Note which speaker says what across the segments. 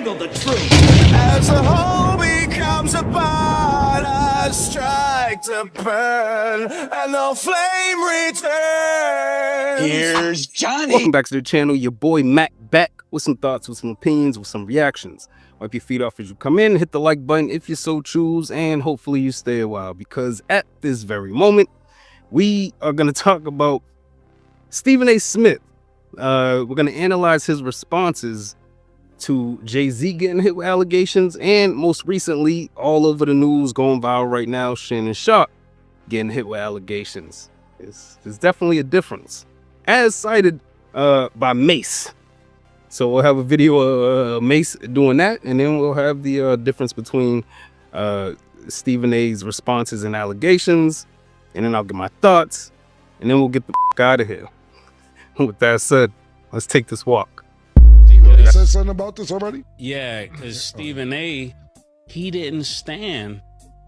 Speaker 1: handle the truth. As the whole becomes a part, I strike to burn, and the flame returns.
Speaker 2: Here's Johnny.
Speaker 3: Welcome back to the channel. Your boy Mac back with some thoughts, with some opinions, with some reactions. Wipe your feet off as you come in, hit the like button if you so choose, and hopefully you stay a while, because at this very moment, we are going to talk about Stephen A. Smith. We're going to analyze his responses to Jay-Z getting hit with allegations, and most recently, all over the news going viral right now, Shannon Sharpe getting hit with allegations. There's definitely a difference, as cited by Mace. So we'll have a video of Mace doing that, and then we'll have the difference between Stephen A.'s responses and allegations, and then I'll get my thoughts, and then we'll get the f out of here. With that said, let's take this walk.
Speaker 4: You said something about this already?
Speaker 5: Yeah, because Stephen A., he didn't stand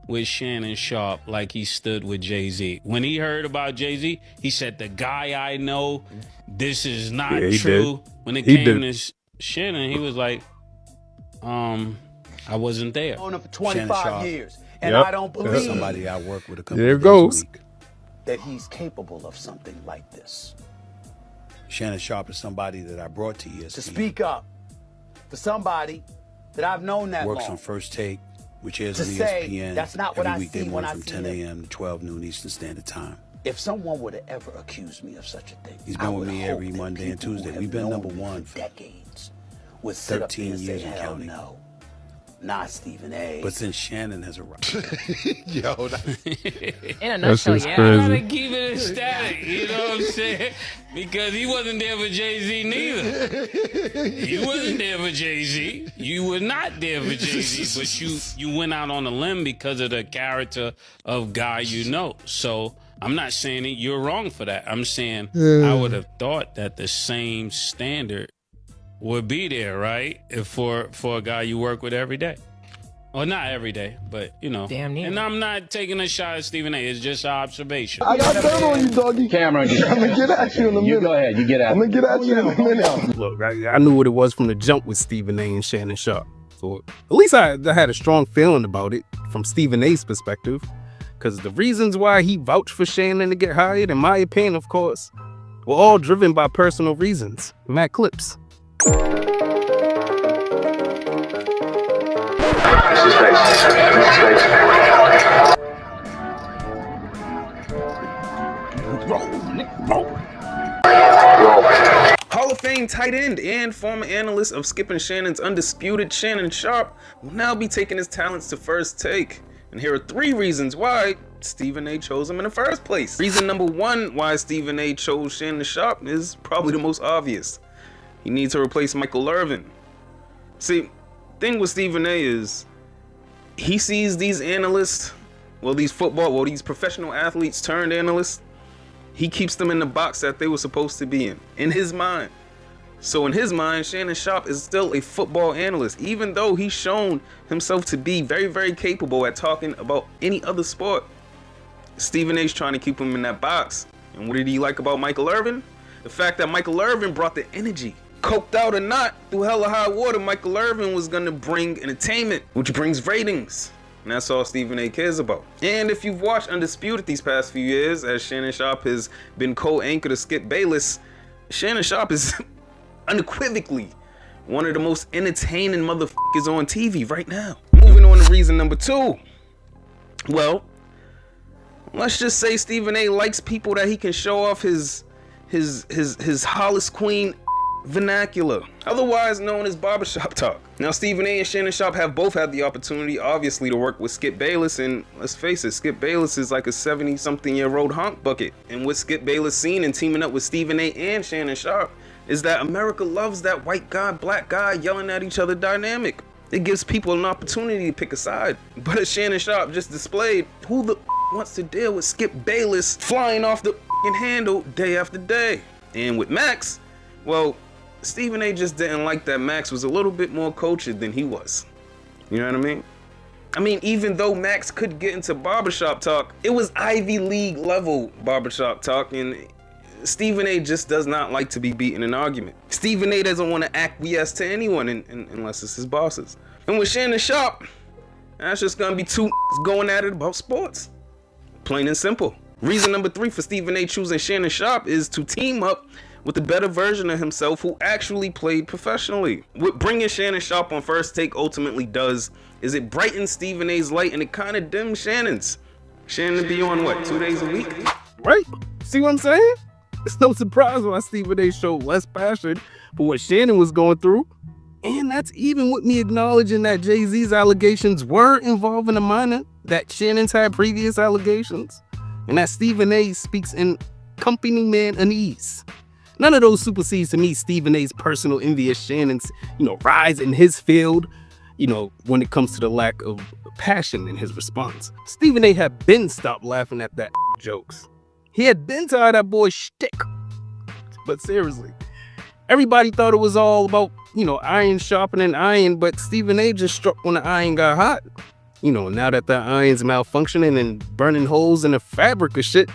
Speaker 5: with Shannon Sharpe like he stood with Jay-Z. When he heard about Jay-Z, he said, the guy I know, this is not true.
Speaker 3: Did.
Speaker 5: When it came to Shannon, he was like, I wasn't there.
Speaker 6: Known him for 25 years, and
Speaker 3: Yep.
Speaker 6: I don't believe
Speaker 2: Somebody I work with a couple
Speaker 3: There
Speaker 2: of
Speaker 3: it
Speaker 2: days a
Speaker 3: goes.
Speaker 2: week.
Speaker 6: that he's capable of something like this.
Speaker 2: Shannon Sharpe is somebody that I brought to ESPN.
Speaker 6: To speak up for somebody that I've known that
Speaker 2: Works
Speaker 6: long.
Speaker 2: on First Take, which is
Speaker 6: To
Speaker 2: on
Speaker 6: say,
Speaker 2: ESPN.
Speaker 6: that's not what I
Speaker 2: every weekday
Speaker 6: see when
Speaker 2: morning
Speaker 6: I
Speaker 2: from
Speaker 6: see
Speaker 2: 10
Speaker 6: him.
Speaker 2: a.m. to 12 noon Eastern Standard Time.
Speaker 6: If someone would have ever accused me of such a thing,
Speaker 2: He's
Speaker 6: I
Speaker 2: been with
Speaker 6: would
Speaker 2: me
Speaker 6: hope
Speaker 2: every
Speaker 6: that
Speaker 2: Monday and
Speaker 6: people who
Speaker 2: Tuesday.
Speaker 6: have
Speaker 2: We've been
Speaker 6: known
Speaker 2: number
Speaker 6: me
Speaker 2: one
Speaker 6: for
Speaker 2: for
Speaker 6: decades would sit up
Speaker 2: 13
Speaker 6: there and say,
Speaker 2: years and
Speaker 6: hell
Speaker 2: counting.
Speaker 6: no, not Stephen A.
Speaker 2: But since Shannon has arrived,
Speaker 4: Yo,
Speaker 7: In a nutshell,
Speaker 3: just
Speaker 7: yeah.
Speaker 3: crazy.
Speaker 5: Gotta keep it static, you know what I'm saying? Because he wasn't there for Jay-Z neither. You wasn't there for Jay-Z. You were not there for Jay-Z, but you went out on a limb because of the character of guy you know. So I'm not saying that you're wrong for that. I'm saying I would have thought that the same standard would be there, right? If for a guy you work with every day. Or not every day, but you know.
Speaker 7: Damn near.
Speaker 5: And I'm not taking a shot at Stephen A. It's just an observation.
Speaker 4: I got dirt on you, doggy.
Speaker 8: Cameron,
Speaker 4: I'm gonna get at you in a minute.
Speaker 8: you go ahead. You get out.
Speaker 4: I'm gonna get at you in a minute.
Speaker 3: Look, I knew what it was from the jump with Stephen A. and Shannon Sharpe. So at least I had a strong feeling about it from Stephen A.'s perspective, because the reasons why he vouched for Shannon to get hired, in my opinion, of course, were all driven by personal reasons. Matt Clips. Hall of Fame tight end and former analyst of Skip and Shannon's Undisputed, Shannon Sharpe, will now be taking his talents to First Take. And here are 3 reasons why Stephen A. chose him in the first place. Reason number 1 why Stephen A. chose Shannon Sharpe is probably the most obvious. He needs to replace Michael Irvin. See, thing with Stephen A. is he sees these analysts, these professional athletes turned analysts, he keeps them in the box that they were supposed to be in his mind. So in his mind, Shannon Sharpe is still a football analyst, even though he's shown himself to be very, very capable at talking about any other sport. Stephen A's trying to keep him in that box. And what did he like about Michael Irvin? The fact that Michael Irvin brought the energy. Coked out or not, through hell or high water, Michael Irvin was gonna bring entertainment, which brings ratings. And that's all Stephen A. cares about. And if you've watched Undisputed these past few years, as Shannon Sharpe has been co-anchor to Skip Bayless, Shannon Sharpe is unequivocally one of the most entertaining motherfuckers on TV right now. Moving on to reason number 2. Well, let's just say Stephen A. likes people that he can show off his Hollis Queen vernacular, otherwise known as barbershop talk. Now, Stephen A. and Shannon Sharpe have both had the opportunity, obviously, to work with Skip Bayless, and let's face it, Skip Bayless is like a 70-something-year-old honk bucket. And what Skip Bayless seen in teaming up with Stephen A. and Shannon Sharpe is that America loves that white guy, black guy yelling at each other dynamic. It gives people an opportunity to pick a side. But as Shannon Sharpe just displayed, who the wants to deal with Skip Bayless flying off the handle day after day? And with Max, well, Stephen A. just didn't like that Max was a little bit more cultured than he was. You know what I mean? I mean, even though Max could get into barbershop talk, it was Ivy League level barbershop talk, and Stephen A just does not like to be beaten in an argument. Stephen A doesn't want to acquiesce to anyone unless it's his bosses. And with Shannon Sharpe, that's just gonna be two going at it about sports. Plain and simple. Reason number 3 for Stephen A choosing Shannon Sharpe is to team up with a better version of himself who actually played professionally. What bringing Shannon Sharpe on First Take ultimately does is it brightens Stephen A's light and it kind of dims Shannon's. Shannon be on what, 2 days a week?
Speaker 8: Right? See what I'm saying? It's no surprise why Stephen A showed less passion for what Shannon was going through. And that's even with me acknowledging that Jay-Z's allegations were involving a minor, that Shannon's had previous allegations, and that Stephen A speaks in company man unease. None of those supersedes to me Stephen A's personal envy of Shannon's, rise in his field, when it comes to the lack of passion in his response. Stephen A had been stopped laughing at that jokes. He had been tired of that boy's shtick. But seriously, everybody thought it was all about, iron sharpening iron, but Stephen A just struck when the iron got hot. Now that the iron's malfunctioning and burning holes in the fabric of shit,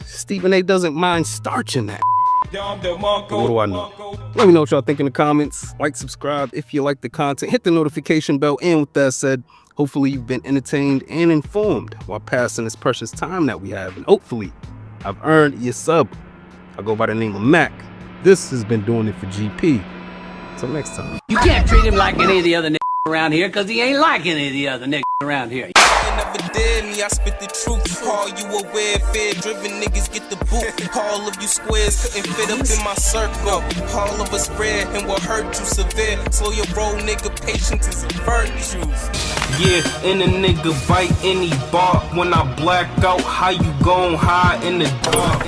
Speaker 8: Stephen A doesn't mind starching that. What do I know? Let me know what y'all think in the comments. Like, subscribe if you like the content. Hit the notification bell. And with that said, hopefully you've been entertained and informed while passing this precious time that we have. And hopefully I've earned your sub. I go by the name of Mac. This has been Doing It for GP. Until next time.
Speaker 9: You can't treat him like any of the other niggas around here, because he ain't like any of the other niggas around here.
Speaker 1: Never did me, I spit the truth. Call you aware, fear-driven niggas get the boot. All of you squares couldn't fit up in my circle. All of us rare and will hurt you severe. Slow your roll, nigga, patience is a virtue. Yeah, and a nigga bite any bark. When I black out, how you gon' hide in the dark?